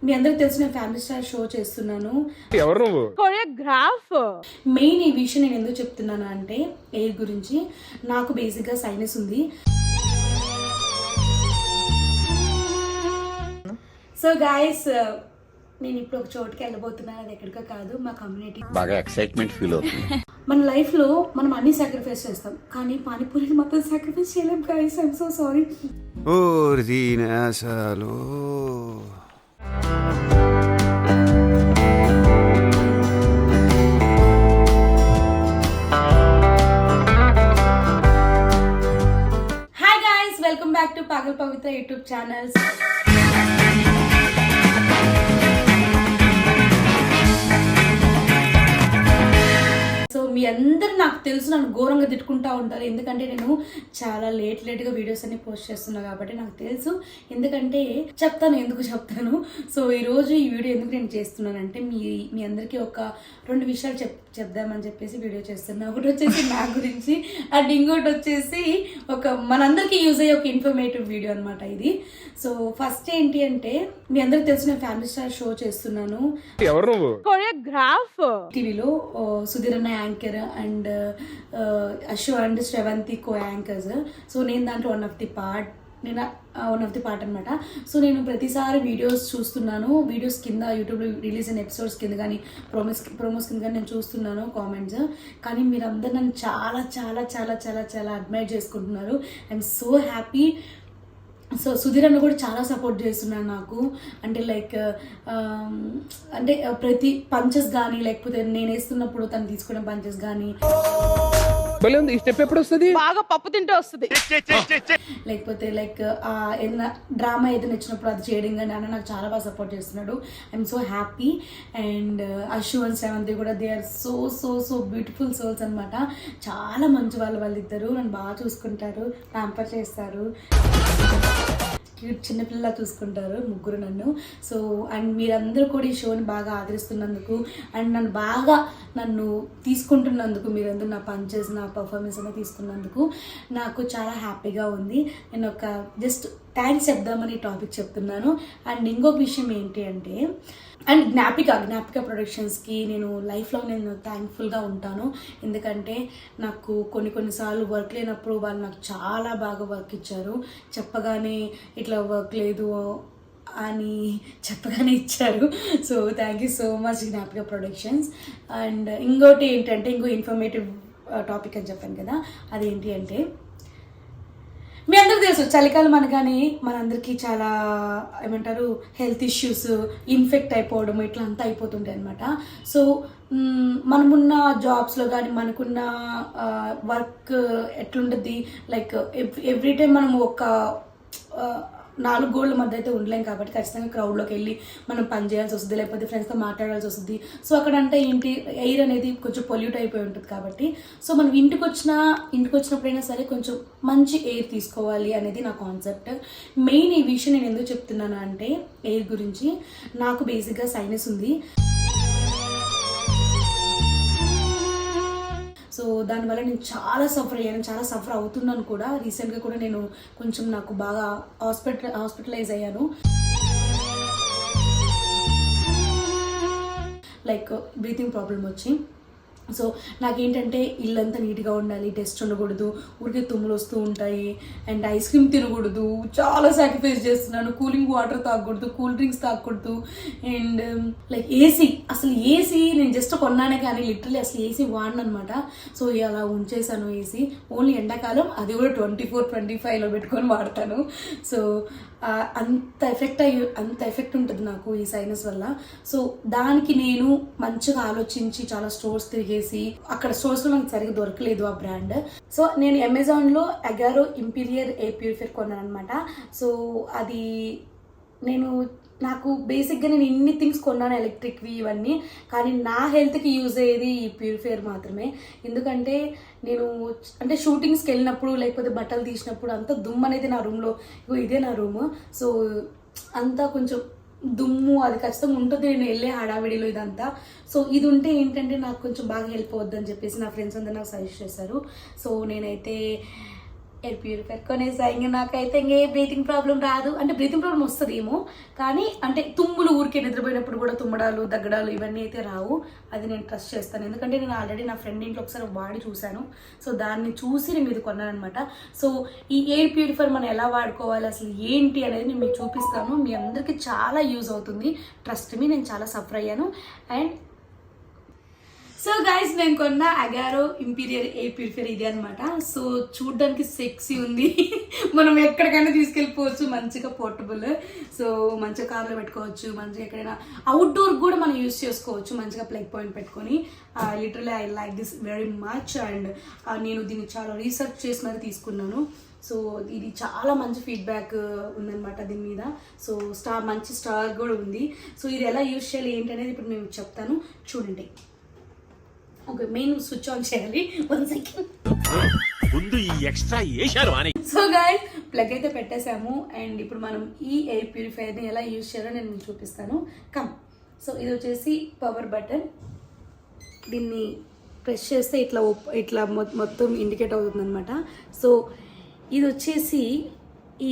మీ అందరికి తెలిసిన family star show చేస్తున్నాను. ఎవరు నువ్వు? కొరియోగ్రాఫ్. మెయిన్ ఈ విషయం నేను ఎందుకు చెప్తున్నాను అంటే ఎయిర్ గురించి. నాకు బేసిక్గా సైనస్ ఉంది. సో గాయస్, నేను ఇప్పుడు ఒక చోటుకి వెళ్ళబోతున్నాను. అది ఎక్కడికో కాదు, మా కమ్యూనిటీ. బాగా ఎక్సైట్మెంట్ ఫీల్ అవుతుంది. మన లైఫ్లో మనం అన్ని సాక్రిఫైస్ చేస్తాం, కానీ పానీపూరిని మాత్రం సాక్రిఫైస్ చేయలేం guys. I'm so sorry. Hi guys, welcome back to Pagal Pavitra YouTube channels. So మీ అందరు నాకు తెలుసు నన్ను ఘోరంగా తిట్టుకుంటూ ఉంటారు, ఎందుకంటే నేను చాలా లేట్గా వీడియోస్ అన్ని పోస్ట్ చేస్తున్నా కాబట్టి నాకు తెలుసు. ఎందుకంటే ఎందుకు చెప్తాను. సో ఈరోజు ఈ వీడియో ఎందుకు నేను చేస్తున్నానంటే మీ అందరికీ ఒక 2 విషయాలు చెప్దామని చెప్పేసి వీడియో చేస్తున్నా. ఒకటి వచ్చేసి నా గురించి, అండ్ ఇంకోటి వచ్చేసి మనందరికీ యూజ్ అయ్యే ఒక ఇన్ఫర్మేటివ్ వీడియో అనమాట ఇది. సో ఫస్ట్ ఏంటి అంటే, మీ అందరికి తెలిసిన ఫ్యామిలీ స్టార్ షో చేస్తున్నాను. ఎవరు నువ్వు? కొరియోగ్రాఫ్. టీవీలో సుధీర్ అన్న anchor and Ashu and Sravanthi co anchors. So నేను దాంట్లో వన్ ఆఫ్ ది పార్ట్ అనమాట. సో నేను ప్రతిసారి వీడియోస్ చూస్తున్నాను. వీడియోస్ కింద యూట్యూబ్లో రిలీజ్ అయిన ఎపిసోడ్స్ కింద కానీ ప్రోమోస్ కింద కానీ నేను చూస్తున్నాను కామెంట్స్. కానీ మీరందరూ నన్ను చాలా చాలా చాలా చాలా చాలా అడ్మైర్ చేసుకుంటున్నారు. I'm so happy. So Sudheer అన్న కూడా చాలా సపోర్ట్ చేస్తున్నాడు నాకు. అంటే అంటే ప్రతి పంచెస్ కానీ, లేకపోతే నేను వేస్తున్నప్పుడు తను తీసుకునే పంచెస్ కానీ, ఈ స్టెప్ ఎప్పుడు వస్తుంది? బాగా పప్పు తింటే వస్తుంది. లేకపోతే ఏదైనా డ్రామా ఏదైనా ఇచ్చినప్పుడు అది చేయడం కానీ అన్న నాకు చాలా బాగా సపోర్ట్ చేస్తున్నాడు. I'm so happy. And Ashu and Sravanthi కూడా they are so so so beautiful souls అనమాట. చాలా మంచి వాళ్ళిద్దరు నన్ను బాగా చూసుకుంటారు, ప్యాంపర్ చేస్తారు, క్యూట్ చిన్నపిల్లలా చూసుకుంటారు ముగ్గురు నన్ను. సో అండ్ మీరందరూ కూడా ఈ షోని బాగా ఆదరిస్తున్నందుకు అండ్ నన్ను తీసుకుంటున్నందుకు, మీరందరూ నా పంచెస్, నా పర్ఫార్మెన్స్ అనేది తీసుకున్నందుకు నాకు చాలా హ్యాపీగా ఉంది. నేను ఒక జస్ట్ థ్యాంక్స్ చెప్దామని టాపిక్ చెప్తున్నాను. అండ్ ఇంకొక విషయం ఏంటి అంటే, అండ్ జ్ఞాపిక ప్రొడక్షన్స్కి నేను లైఫ్లో నేను థ్యాంక్ఫుల్గా ఉంటాను. ఎందుకంటే నాకు కొన్నిసార్లు వర్క్ లేనప్పుడు వాళ్ళు నాకు చాలా బాగా వర్క్ ఇచ్చారు. చెప్పగానే ఇట్లా వర్క్ లేదు అని చెప్పగానే ఇచ్చారు. So thank you so much Gnapika productions. And ఇంకోటి ఏంటంటే, ఇంకో ఇన్ఫర్మేటివ్ టాపిక్ అని చెప్పాను కదా, అదేంటి అంటే, మీ అందరికి తెలుసు చలికాలం అనగానే మనందరికీ చాలా ఏమంటారు హెల్త్ ఇష్యూస్, ఇన్ఫెక్ట్ అయిపోవడం ఇట్లా అంతా అయిపోతుంటాయి అనమాట. సో మనమున్న జాబ్స్లో కానీ మనకున్న వర్క్ ఎట్లుంటుంది, ఎవ్రీ టైం మనం ఒక 4 గోళ్ల మధ్య అయితే ఉండలేం కాబట్టి ఖచ్చితంగా క్రౌడ్లోకి వెళ్ళి మనం పని చేయాల్సి వస్తుంది, లేకపోతే ఫ్రెండ్స్తో మాట్లాడాల్సి వస్తుంది. సో అక్కడంటే ఏంటి, ఎయిర్ అనేది కొంచెం పొల్యూట్ అయిపోయి ఉంటుంది కాబట్టి, సో మనం ఇంటికి వచ్చినప్పుడైనా సరే కొంచెం మంచి ఎయిర్ తీసుకోవాలి అనేది నా కాన్సెప్ట్. మెయిన్ ఈ విషయం నేను ఎందుకు చెప్తున్నాను అంటే ఎయిర్ గురించి. నాకు బేసిక్గా సైనస్ ఉంది. సో దానివల్ల నేను చాలా సఫర్ అయ్యాను, చాలా సఫర్ అవుతున్నాను కూడా. రీసెంట్గా కూడా నేను కొంచెం నాకు బాగా హాస్పిటలైజ్ అయ్యాను. బ్రీతింగ్ ప్రాబ్లం వచ్చి. సో నాకేంటంటే ఇల్లంతా నీట్గా ఉండాలి, డస్ట్ ఉండకూడదు, ఊరికే తుమ్ములు వస్తూ ఉంటాయి, అండ్ ఐస్ క్రీమ్ తినకూడదు, చాలా సాక్రిఫైస్ చేస్తున్నాను. కూలింగ్ వాటర్ తాగకూడదు, కూల్ డ్రింక్స్ తాగకూడదు. అండ్ ఏసీ నేను జస్ట్ కొన్నానే కానీ లిటరలీ అసలు ఏసీ వాడను అనమాట. సో అలా ఉంచేసాను ఏసీ. ఓన్లీ ఎండాకాలం, అది కూడా 24-25లో పెట్టుకొని వాడతాను. సో అంత ఎఫెక్ట్ ఉంటుంది నాకు ఈ సైనస్ వల్ల. సో దానికి నేను మంచిగా ఆలోచించి చాలా స్టోర్స్ తిరిగేసి, అక్కడ స్టోర్స్లో నాకు సరిగ్గా దొరకలేదు ఆ బ్రాండ్. సో నేను అమెజాన్లో అగారో ఇంపీరియర్ ఎయిర్ ప్యూరిఫైయర్ కొన్నాను అనమాట. సో అది నాకు బేసిక్గా నేను ఇన్ని థింగ్స్ కొన్నాను, ఎలక్ట్రిక్వి ఇవన్నీ, కానీ నా హెల్త్కి యూజ్ అయ్యేది ఈ ప్యూరిఫైయర్ మాత్రమే. ఎందుకంటే నేను షూటింగ్స్కి వెళ్ళినప్పుడు, లేకపోతే బట్టలు తీసినప్పుడు అంతా దుమ్ము అనేది నా రూమ్లో, ఇదే నా రూమ్. సో అంతా కొంచెం దుమ్ము అది ఖచ్చితంగా ఉంటుంది నేను వెళ్ళే హడావిడిలో ఇదంతా. సో ఇది ఉంటే ఏంటంటే నాకు కొంచెం బాగా హెల్ప్ అవుద్దని చెప్పేసి నా ఫ్రెండ్స్ అందరూ నాకు సజెస్ట్ చేశారు. సో నేనైతే ఎయిర్ ప్యూరిఫైర్ కొనేసా. ఇంక నాకైతే ఇంకే బ్రీతింగ్ ప్రాబ్లం రాదు. అంటే బ్రీతింగ్ ప్రాబ్లం వస్తుందేమో, కానీ అంటే తుమ్ములు ఊరికే నిద్రపోయినప్పుడు కూడా తుమ్మడాలు దగ్గడాలు ఇవన్నీ అయితే రావు. అది నేను ట్రస్ట్ చేస్తాను, ఎందుకంటే నేను ఆల్రెడీ నా ఫ్రెండ్ ఇంట్లో ఒకసారి వాడి చూశాను. సో దాన్ని చూసి నేను ఇది కొన్నాను అనమాట. సో ఈ ఎయిర్ ప్యూరిఫైర్ మనం ఎలా వాడుకోవాలి, అసలు ఏంటి అనేది నేను మీకు చూపిస్తాను. మీ అందరికీ చాలా యూజ్ అవుతుంది, ట్రస్ట్ మీ. నేను చాలా సఫర్ అయ్యాను. అండ్ సో గైస్, నేను కొన్న అగారో ఇంపీరియర్ ఎయిర్ ప్యూరిఫైర్ ఇది అనమాట. సో చూడ్డానికి సెక్సీ ఉంది, మనం ఎక్కడికైనా తీసుకెళ్ళిపోవచ్చు, మంచిగా పోర్టబుల్. సో మంచిగా కార్లో పెట్టుకోవచ్చు, మంచిగా ఎక్కడైనా అవుట్డోర్ కూడా మనం యూజ్ చేసుకోవచ్చు, మంచిగా ప్లగ్ పాయింట్ పెట్టుకొని. Literally I like this very much. And నేను దీన్ని చాలా రీసెర్చ్ చేసి మరి తీసుకున్నాను. సో ఇది చాలా మంచి ఫీడ్బ్యాక్ ఉందన్నమాట దీని మీద. సో మంచి స్టార్ కూడా ఉంది. సో ఇది ఎలా యూజ్ చేయాలి ఏంటి అనేది ఇప్పుడు నేను చెప్తాను, చూడండి. ఓకే, మెయిన్ స్విచ్ ఆన్ చేయాలి. 1 సెకండ్. ముందు ఈ ఎక్స్ట్రా ఏశారు అని. సో గైస్, ప్లగ్ అయితే పెట్టేసాము. అండ్ ఇప్పుడు మనం ఈ ఎయిర్ ప్యూరిఫైయర్ని ఎలా యూజ్ చేయాలో నేను మీకు చూపిస్తాను. కమ్. సో ఇది వచ్చేసి పవర్ బటన్. దీన్ని ప్రెస్ చేస్తే ఇట్లా మొత్తం ఇండికేట్ అవుతుంది అనమాట. సో ఇది వచ్చేసి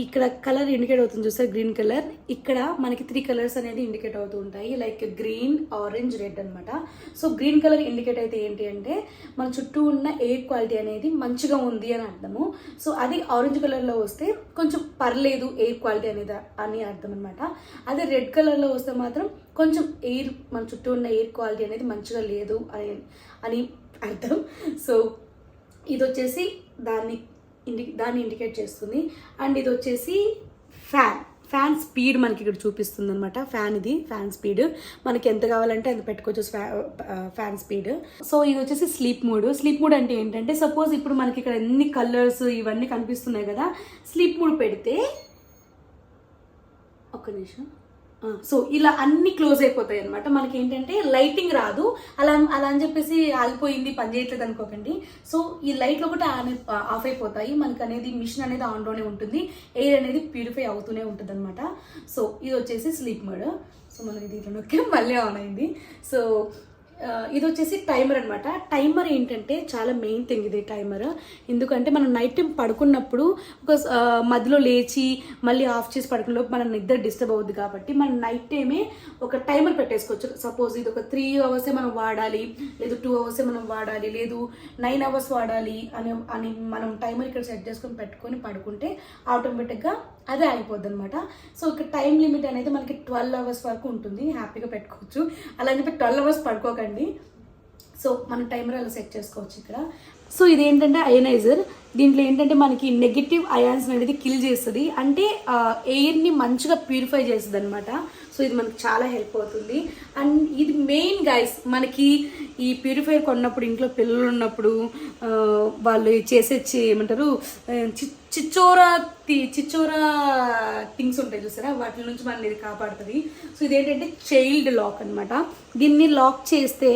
ఇక్కడ కలర్ ఇండికేట్ అవుతుంది చూసారు, గ్రీన్ కలర్. ఇక్కడ మనకి 3 కలర్స్ అనేది ఇండికేట్ అవుతూ ఉంటాయి, లైక్ గ్రీన్, ఆరెంజ్, రెడ్ అనమాట. సో గ్రీన్ కలర్ ఇండికేట్ అయితే ఏంటి అంటే మన చుట్టూ ఉన్న ఎయిర్ క్వాలిటీ అనేది మంచిగా ఉంది అని అర్థము. సో అది ఆరెంజ్ కలర్లో వస్తే కొంచెం పర్లేదు ఎయిర్ క్వాలిటీ అనేది అని అర్థం అనమాట. అదే రెడ్ కలర్లో వస్తే మాత్రం కొంచెం మన చుట్టూ ఉన్న ఎయిర్ క్వాలిటీ అనేది మంచిగా లేదు అని అర్థం. సో ఇది వచ్చేసి దాన్ని ఇండికేట్ చేస్తుంది. అండ్ ఇది వచ్చేసి ఫ్యాన్ స్పీడ్ మనకి ఇక్కడ చూపిస్తుంది అనమాట. ఫ్యాన్ స్పీడ్ మనకి ఎంత కావాలంటే అది పెట్టుకోవచ్చు, ఫ్యాన్ స్పీడ్. సో ఇది వచ్చేసి స్లీప్ మోడ్ అంటే ఏంటంటే, సపోజ్ ఇప్పుడు మనకి ఇక్కడ ఎన్ని కలర్స్ ఇవన్నీ కనిపిస్తున్నాయి కదా, స్లీప్ మోడ్ పెడితే ఒక్క నిమిషం. సో ఇలా అన్ని క్లోజ్ అయిపోతాయి అనమాట. మనకి ఏంటంటే లైటింగ్ రాదు, అలా అని చెప్పేసి ఆగిపోయింది పని చేయట్లేదు అనుకోకండి. సో ఈ లైట్లు ఒకటి ఆఫ్ అయిపోతాయి, మనకి అనేది మిషన్ అనేది ఆన్లోనే ఉంటుంది, ఎయిర్ అనేది ప్యూరిఫై అవుతూనే ఉంటుంది అనమాట. సో ఇది వచ్చేసి స్లీప్ మోడ్. సో మనకి దీంట్లో నొక్కి మళ్ళీ ఆన్ అయింది. సో ఇది వచ్చేసి టైమర్ అనమాట. టైమర్ ఏంటంటే చాలా మెయిన్ థింగ్ ఇది టైమర్. ఎందుకంటే మనం నైట్ టైం పడుకున్నప్పుడు ఒక మధ్యలో లేచి మళ్ళీ ఆఫ్ చేసి పడుకున్నప్పుడు మన నిద్ర డిస్టర్బ్ అవుద్ది, కాబట్టి మనం నైట్ టైమే ఒక టైమర్ పెట్టేసుకోవచ్చు. సపోజ్ ఇది ఒక 3 అవర్సే మనం వాడాలి, లేదు 2 అవర్సే మనం వాడాలి, లేదు 9 అవర్స్ వాడాలి అని మనం టైమర్ ఇక్కడ సెట్ చేసుకొని పెట్టుకొని పడుకుంటే ఆటోమేటిక్గా అదే అయిపోద్ది అనమాట. సో ఇక్కడ టైం లిమిట్ అనేది మనకి 12 అవర్స్ వరకు ఉంటుంది, హ్యాపీగా పెట్టుకోవచ్చు. అలా అని చెప్పి 12 అవర్స్ పడుకోకండి. సో మనం టైమర్ అలా సెట్ చేసుకోవచ్చు ఇక్కడ. సో ఇదేంటంటే అయనైజర్. దీంట్లో ఏంటంటే మనకి నెగిటివ్ అయాన్స్ అనేది కిల్ చేస్తుంది, అంటే ఎయిర్ని మంచిగా ప్యూరిఫై చేస్తుంది అనమాట. సో ఇది మనకి చాలా హెల్ప్ అవుతుంది. అండ్ ఇది మెయిన్ గైస్, మనకి ఈ ప్యూరిఫైయర్ కొన్నప్పుడు ఇంట్లో పిల్లలు ఉన్నప్పుడు వాళ్ళు చేసేచ్చి ఏమంటారు చిచ్చోరా థింగ్స్ ఉంటాయి చూసారా, వాటి నుంచి మనల్ని ఇది కాపాడుతుంది. సో ఇదేంటంటే చైల్డ్ లాక్ అనమాట. దీన్ని లాక్ చేస్తే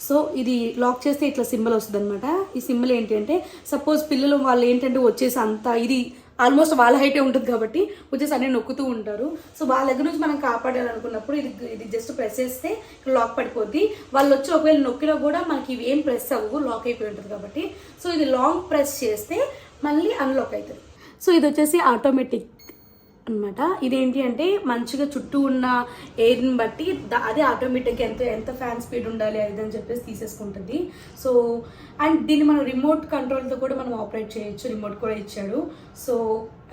సో ఇది లాక్ చేస్తే ఇట్లా సింబల్ వస్తుంది అనమాట. ఈ సింబల్ ఏంటి అంటే, సపోజ్ పిల్లలు వాళ్ళు ఏంటంటే వచ్చేసి అంతా ఇది ఆల్మోస్ట్ వాళ్ళ హైటే ఉంటుంది కాబట్టి వచ్చేసి అన్నీ నొక్కుతూ ఉంటారు. సో వాళ్ళ దగ్గర నుంచి మనం కాపాడాలనుకున్నప్పుడు ఇది జస్ట్ ప్రెస్ చేస్తే లాక్ పడిపోద్ది. వాళ్ళు వచ్చి ఒకవేళ నొక్కినా కూడా మనకి ఇవి ఏం ప్రెస్ అవ్వవు, లాక్ అయిపోయి ఉంటుంది కాబట్టి. సో ఇది లాంగ్ ప్రెస్ చేస్తే మళ్ళీ అన్లాక్ అవుతుంది. సో ఇది వచ్చేసి ఆటోమేటిక్ అనమాట. ఇదేంటి అంటే మంచిగా చుట్టూ ఉన్న ఎయిర్ని బట్టి అదే ఆటోమేటిక్గా ఎంత ఫ్యాన్ స్పీడ్ ఉండాలి అది అని చెప్పేసి తీసేసుకుంటుంది. సో అండ్ దీన్ని మనం రిమోట్ కంట్రోల్తో కూడా మనం ఆపరేట్ చేయొచ్చు, రిమోట్ కూడా ఇచ్చాడు. So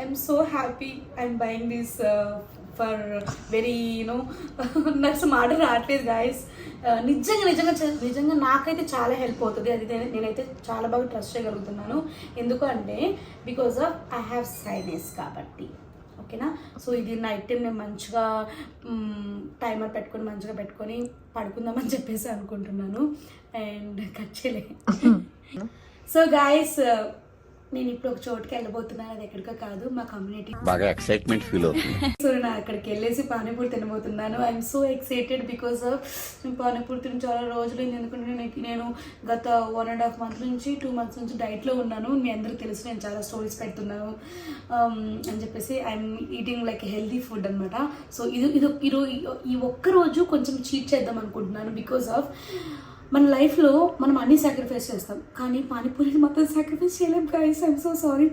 I'm so happy I'm buying this for very నాకు మాట రావట్లేదు గాయస్. నిజంగా నాకైతే చాలా హెల్ప్ అవుతుంది. అది నేనైతే చాలా బాగా ట్రస్ట్ చేయగలుగుతున్నాను. ఎందుకంటే because of I have sinus కాబట్టి. ఓకేనా. సో ఇది నైట్ టైం నేను మంచిగా టైమర్ మంచిగా పెట్టుకొని పడుకుందామని చెప్పేసి అనుకుంటున్నాను. అండ్ కట్ చేయలే. సో గాయస్, నేను ఇప్పుడు ఒక చోటుకి వెళ్ళబోతున్నాను, అది ఎక్కడికో కాదు, మా కమ్యూనిటీ. బాగా ఎక్సైట్మెంట్ ఫీల్ అవుతుంది. సో నేను అక్కడికి వెళ్ళేసి పానీపూరి తినబోతున్నాను. I'm so excited because of panipuri తిని చాలా రోజులు అయింది. ఎందుకంటే నేను గత 1.5 months నుంచి 2 months నుంచి డైట్లో ఉన్నాను. మీ అందరికీ తెలుసు, నేను చాలా స్టోరీస్ పెడుతున్నాను అని చెప్పేసి. I'm eating like healthy food అనమాట. సో ఈ ఒక్కరోజు కొంచెం చీట్ చేద్దాం అనుకుంటున్నాను బికాస్ ఆఫ్ మన లైఫ్లో మనం అన్ని సాక్రిఫైస్ చేస్తాం కానీ పానీపూరిని మాత్రం సాక్రిఫైస్ చేయలేం guys. I'm so sorry.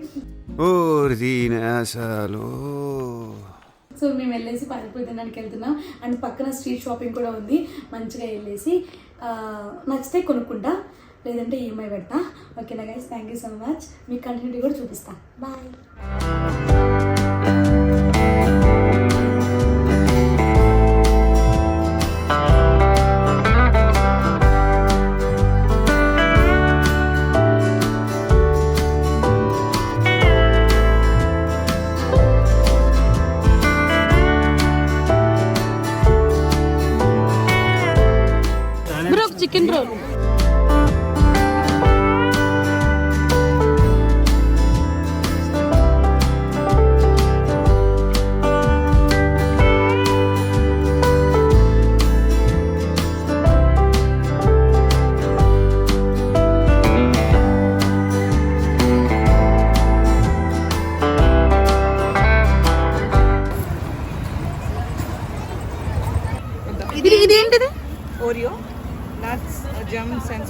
So మేము వెళ్ళేసి పానీపూరి తినడానికి వెళ్తున్నాం అండ్ పక్కన స్ట్రీట్ షాపింగ్ కూడా ఉంది. మంచిగా వెళ్ళేసి నచ్చితే కొనుక్కుంటా, లేదంటే ఈఎంఐ పెడతా. ఓకేనా guys, thank you so much. మీకు కంటిన్యూటీ కూడా చూపిస్తా. బాయ్. Bro chicken roll. ఇదేంటిది? Oreo, nuts, gems and